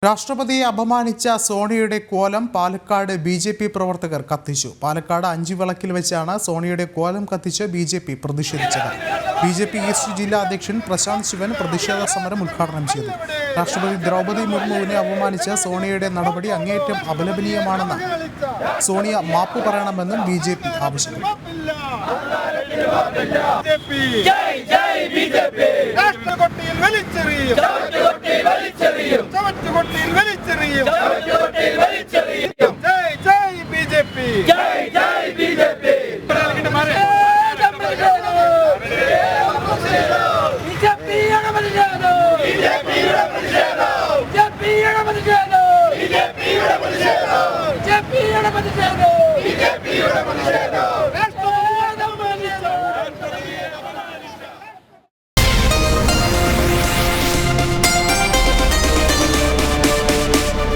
രാഷ്ട്രപതിയെ അപമാനിച്ച സോണിയയുടെ കോലം പാലക്കാട് ബി.ജെ.പി. പ്രവർത്തകർ കത്തിച്ചു. പാലക്കാട് അഞ്ചുവിളക്കിൽ വെച്ചാണ് സോണിയയുടെ കോലം കത്തിച്ച് ബി.ജെ.പി. പ്രതിഷേധിച്ചത്. ബി.ജെ.പി. ഈസ്റ്റ് ജില്ലാ അധ്യക്ഷൻ പ്രശാന്ത് ശിവൻ പ്രതിഷേധ സമരം ഉദ്ഘാടനം ചെയ്തു. രാഷ്ട്രപതി ദ്രൗപദി മുർമുവിനെ അപമാനിച്ച സോണിയയുടെ നടപടി അങ്ങേയറ്റം അപലപനീയമാണെന്ന് സോണിയ മാപ്പ് പറയണമെന്നും ബി.ജെ.പി. ആവശ്യപ്പെട്ടു. വലിച്ചെറിയും